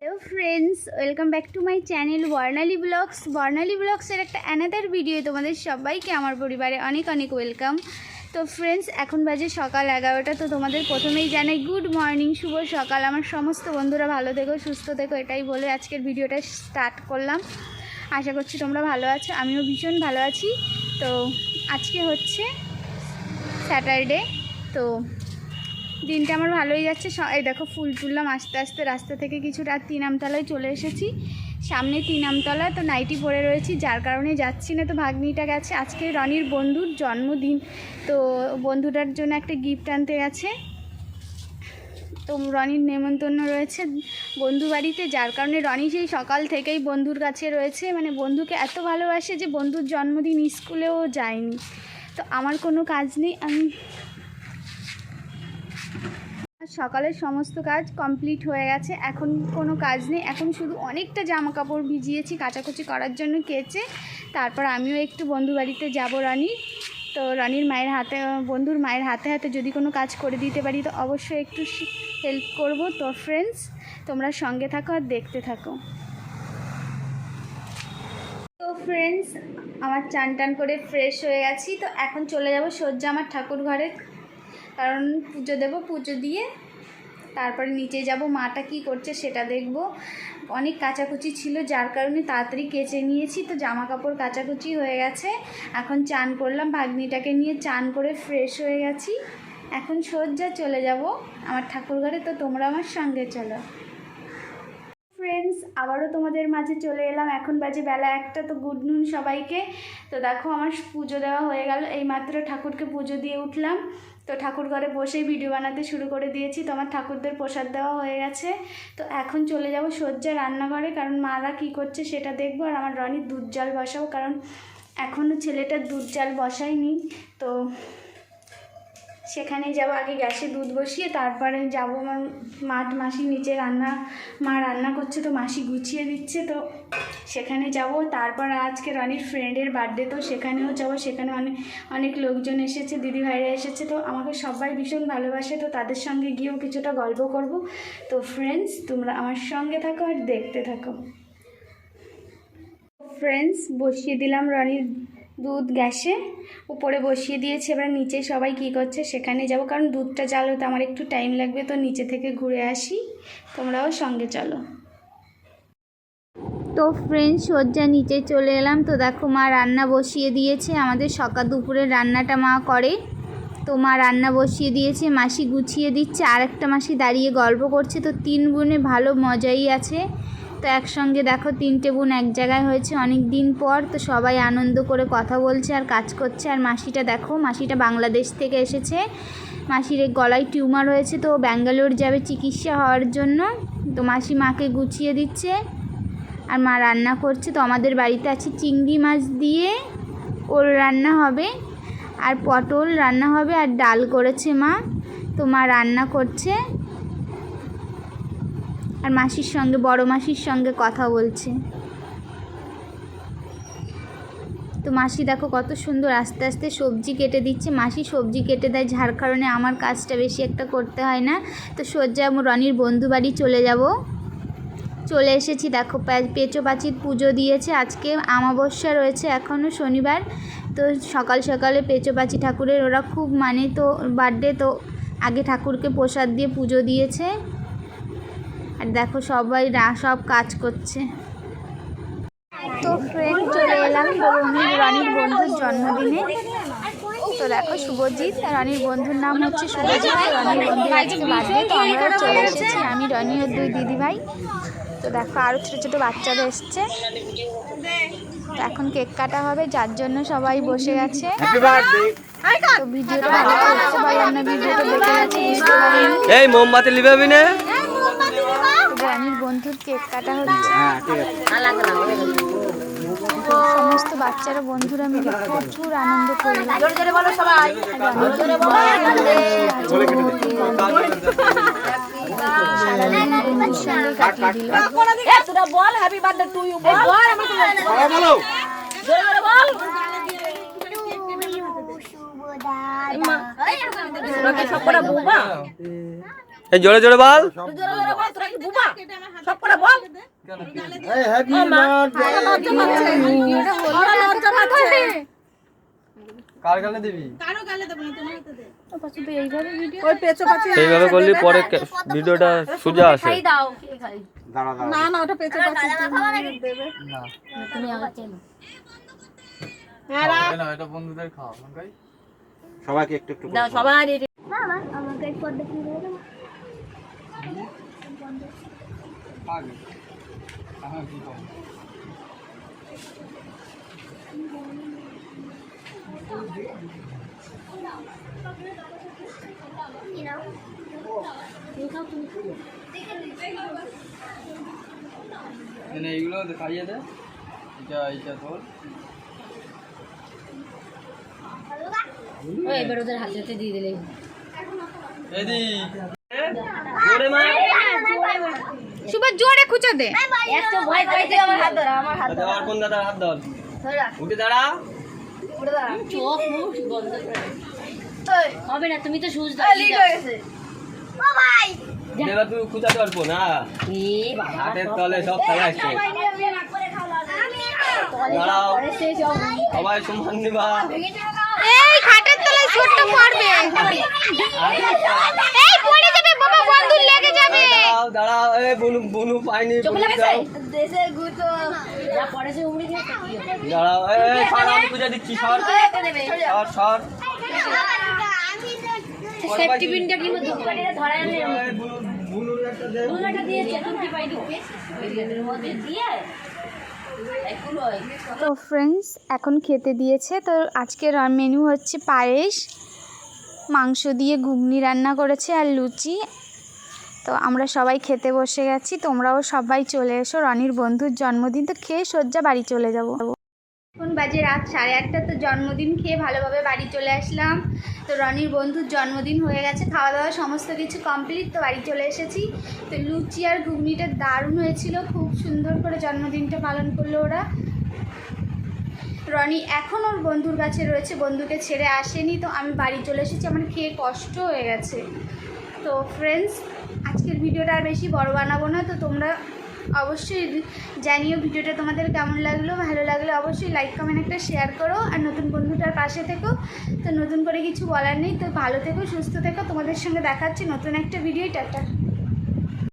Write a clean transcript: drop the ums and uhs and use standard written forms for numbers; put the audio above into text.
Hello friends welcome back to my channel Barnali ব্লগসের একটা another video তোমাদের সবাইকে আমার পরিবারে অনেক অনেক ওয়েলকাম। তো ফ্রেন্ডস এখন বাজে সকাল 11টা। তো তোমাদের প্রথমেই জানাই গুড মর্নিং, শুভ সকাল। আমার সমস্ত বন্ধুরা ভালো থেকো, সুস্থ থেকো, এটাই বলে আজকের ভিডিওটা স্টার্ট করলাম। আশা করছি তোমরা ভালো আছো, আমিও ভীষণ ভালো আছি। তো আজকে হচ্ছে স্যাটারডে, তো দিনটা আমার ভালোই যাচ্ছে। এই দেখো ফুল তুললাম আস্তে আস্তে রাস্তা থেকে কিছুটা, 3 আমতলায় চলে এসেছি। সামনে 3 আমতলা, তো নাইটি পরে রয়েছি যার কারণে যাচ্ছি না। তো ভাগ্নিটা গেছে, আজকে রনির বন্ধুর জন্মদিন, তো বন্ধুটার জন্য একটা গিফট আনতে গেছে। তো রনির নেমন্তন্ন রয়েছে বন্ধু বাড়িতে, যার কারণে রনি সেই সকাল থেকেই বন্ধুর কাছে রয়েছে। মানে বন্ধুকে এত ভালোবাসে যে বন্ধুর জন্মদিন স্কুলেও যায়নি। তো আমার কোনো কাজ নেই, আমি সকালের সমস্ত কাজ কমপ্লিট হয়ে গেছে, এখন কোনো কাজ নেই। এখন শুধু অনেকটা জামা কাপড় ভিজিয়েছি কাচাকুচি করার জন্য কেচে, তারপর আমিও একটু বন্ধু বাড়িতে যাব রনির। তো রনির মায়ের হাতে, বন্ধুর মায়ের হাতে হাতে যদি কোনো কাজ করে দিতে পারি তো অবশ্যই একটু হেল্প করব। তো ফ্রেন্ডস তোমরা সঙ্গে থাকো আর দেখতে থাকো। তো ফ্রেন্ডস আমার চান টান করে ফ্রেশ হয়ে গেছি। তো এখন চলে যাব সজ্জা আমার ঠাকুর ঘরে, কারণ পুজো দেবো। পুজো দিয়ে তারপরে নিচে যাব, মাটা কি করছে সেটা দেখব। অনেক কাচাকুচি ছিল যার কারণে তাড়াতাড়ি কেচে নিয়েছি। তো জামা কাপড় কাচাকুচি হয়ে গেছে, এখন চান করলাম, ভাগ্নিটাকে নিয়ে চান করে ফ্রেশ হয়ে গেছি। এখন সজ্জা চলে যাব আমার ঠাকুর ঘরে। তো তোমরা আমার সঙ্গে চলো। ফ্রেন্ডস আবারও তোমাদের মাঝে চলে এলাম, এখন বাজে বেলা 1টা। তো গুড নুন সবাইকে। তো দেখো আমার পুজো দেওয়া হয়ে গেল, এইমাত্র ঠাকুরকে পুজো দিয়ে উঠলাম। তো ঠাকুর ঘরে বসেই ভিডিও বানাতে শুরু করে দিয়েছি। তো আমার ঠাকুরদের প্রসাদ দেওয়া হয়ে গেছে। তো এখন চলে যাব সজ্জা রান্নাঘরে, কারণ মারা কি করছে সেটা দেখবো। আর আমার রনির দুধ জল বসাবো, কারণ এখনও ছেলেটার দুধ জল বসাইনি। তো সেখানেই যাব, আগে গ্যাসে দুধ বসিয়ে তারপরে যাব। আমার মাসি নিচে মা রান্না করছে, তো মাসি গুছিয়ে দিচ্ছে, তো সেখানে যাব। তারপর আজকে রনির ফ্রেন্ডের বার্থডে, তো সেখানেও যাব। সেখানে অনেক লোকজন এসেছে, দিদিভাইরা এসেছে, তো আমাকে সবাই ভীষণ ভালোবাসে। তো তাদের সঙ্গে গিয়েও কিছুটা গল্প করব। তো ফ্রেন্ডস তোমরা আমার সঙ্গে থাকো আর দেখতে থাকো। ফ্রেন্ডস বসিয়ে দিলাম রনির দুধ গ্যাসে, উপরে বসিয়ে দিয়েছি। এবার নিচে সবাই কি করছে সেখানে যাব, কারণ দুধটা জাল হতে আমার একটু টাইম লাগবে। তো নিচে থেকে ঘুরে আসি, তোমরাও সঙ্গে চলো। তো ফ্রেন্ডস সজ্জা নিচে চলে এলাম। তো দেখো মা রান্না বসিয়ে দিয়েছে, আমাদের সকাল দুপুরের রান্নাটা মা করে। তো মা রান্না বসিয়ে দিয়েছে, মাসি গুছিয়ে দিচ্ছে, আর একটা মাসি দাঁড়িয়ে গল্প করছে। তো 3 বোনে ভালো মজাই আছে। তো একসঙ্গে দেখো 3টে বোন এক জায়গায় হয়েছে অনেক দিন পর। তো সবাই আনন্দ করে কথা বলছে আর কাজ করছে। আর মাসিটা দেখো, মাসিটা বাংলাদেশ থেকে এসেছে। মাসির গলায় টিউমার হয়েছে, তো ব্যাঙ্গালোর যাবে চিকিৎসা হওয়ার জন্য। তো মাসি মাকে গুছিয়ে দিচ্ছে আর মা রান্না করছে। তো আমাদের বাড়িতে আছে চিংড়ি মাছ দিয়ে ওল রান্না হবে, আর পটল রান্না হবে, আর ডাল করেছে মা। তো মা রান্না করছে আর মাসির সঙ্গে, বড় মাসির সঙ্গে কথা বলছে। তো মাসি দেখো কত সুন্দর আস্তে আস্তে সবজি কেটে দিচ্ছে। মাসি সবজি কেটে দেয়, যার কারণে আমার কাজটা বেশি একটা করতে হয় না। তো সজ্জা রনির বন্ধু বাড়ি চলে এসেছি। দেখো পেঁচো পাচির পুজো দিয়েছে, আজকে অমাবস্যা রয়েছে এখনও শনিবার। তো সকাল সকালে পেঁচো পাচি ঠাকুরের ওরা খুব মানে, তো বার্থডে, তো আগে ঠাকুরকে প্রসাদ দিয়ে পুজো দিয়েছে। আর দেখো সবাই সব কাজ করছে। তো ফ্রেন্ড চলে এলাম রনির বন্ধুর জন্মদিনে। তো দেখো শুভজিৎ, রনির বন্ধুর নাম হচ্ছে শুভজিৎ। রনির বন্ধুর আজকে বার্থডে, তো আমরাও চলে এসেছি, আমি রনি আর 2 দিদিভাই। তো দেখো আরও ছোটো ছোটো বাচ্চারা এসছে। তো এখন কেক কাটা হবে, যার জন্য সবাই বসে গেছে। তো ভিডিওটা ভালো করতে পারলাম না, ভিডিওটা দেখে গেছে বুঝতে পারিনি। এই মোমবাতি লিবাবি না, রনির বন্ধুর কেক কাটা হচ্ছে। সমস্ত বাচ্চারা বন্ধুরা মিলে প্রচুর আনন্দ করলো। সারাদিন বন্ধুর সঙ্গে কাটিয়ে দিল। এই জোরে জোরে বল। কার গালে দিবি? কারো গালে দেব না, তোমার হাতে দে। তো পাশে তো এইভাবে ভিডিও ওই পেছনে পাশে এইভাবে করলি পরে ভিডিওটা সোজা আসে। খাই দাও, কে খাই? দাঁড়া দাঁড়া। না না ওটা পেছনে পাশে দেবে না। তুমি আগে চলো। হ্যাঁ না এটা বন্ধুদের খাও, ভাই। সবাইকে একটু একটু দাও সবাই। না না আমাকে এক পদ দেখিয়ে দাও। আগে আমি কি করব? এইগুলো খাইয়ে দে। এটা তোর এবার ওদের হাতে হাতে দিয়ে দিলে সুবা জোরে খুঁচো দে। একটু ভয় পাইতে আমার হাত ধর, আমার হাত ধর। আর কোন দাদার হাত ধর? উঠে দাঁড়া, উঠে দাঁড়া। চোখ মুখ বন্ধ করে হবে না, তুমি তো সুজ দাও। লিক হয়ে গেছে ও ভাই। দেবা তুই খুঁচাতে পারবো না। এ বাবা হাতের তলে সব খাই আসছে। দাঁড়াও সবাই সমান দিবা। এই খাটের তলে ছোট্ট পড়বে, এই পড়ে যাবে বাবা, বন্ধু লেগে যাবে। দাঁড়াও দাঁড়াও, এই বুনু বুনু পাইনি দেশে গুতো যা পড়েছে উড়ে গেছে। দাঁড়াও এই সর, আমি পূজা দিচ্ছি। সর সর সর। সেফটি পিনটা কি মতো করে ধরায় নে। বুনু বুনু একটা দে, বুনুটা দিয়ে চেতুনটি পাই দিও এর মধ্যে দিয়ে। তো ফ্রেন্ডস এখন খেতে দিয়েছে। তো আজকের মেনু হচ্ছে পায়েস, মাংস দিয়ে ঘুগনি রান্না করেছে আর লুচি। তো আমরা সবাই খেতে বসে গেছি, তোমরাও সবাই চলে এসো। রনির বন্ধুর জন্মদিন, তো খেয়ে সজ্জা বাড়ি চলে যাব। এখন বাজে রাত 8:30। তো জন্মদিন খেয়ে ভালোভাবে বাড়ি চলে আসলাম। তো রনির বন্ধুর জন্মদিন হয়ে গেছে, খাওয়া দাওয়া সমস্ত কিছু কমপ্লিট। তো বাড়ি চলে এসেছি। তো লুচি আর ঘুগনিটা দারুণ হয়েছিল, খুব সুন্দর করে জন্মদিনটা পালন করলো ওরা। রনি এখন ওর বন্ধুর কাছে রয়েছে, বন্ধুকে ছেড়ে আসেনি। তো আমি বাড়ি চলে এসেছি, আমার খেয়ে কষ্ট হয়ে গেছে। তো ফ্রেন্ডস আজকের ভিডিওটা আর বেশি বড় বানাবো না। তো তোমরা অবশ্যই জানিও ভিডিওটা তোমাদের কেমন লাগলো। ভালো লাগলে অবশ্যই লাইক কমেন্ট একটা শেয়ার করো, আর নতুন বন্ধুটার পাশে থেকো। তো নতুন করে কিছু বলার নেই। তো ভালো থেকো, সুস্থ থেকো। তোমাদের সঙ্গে দেখা হচ্ছে নতুন একটা ভিডিও। টাটা।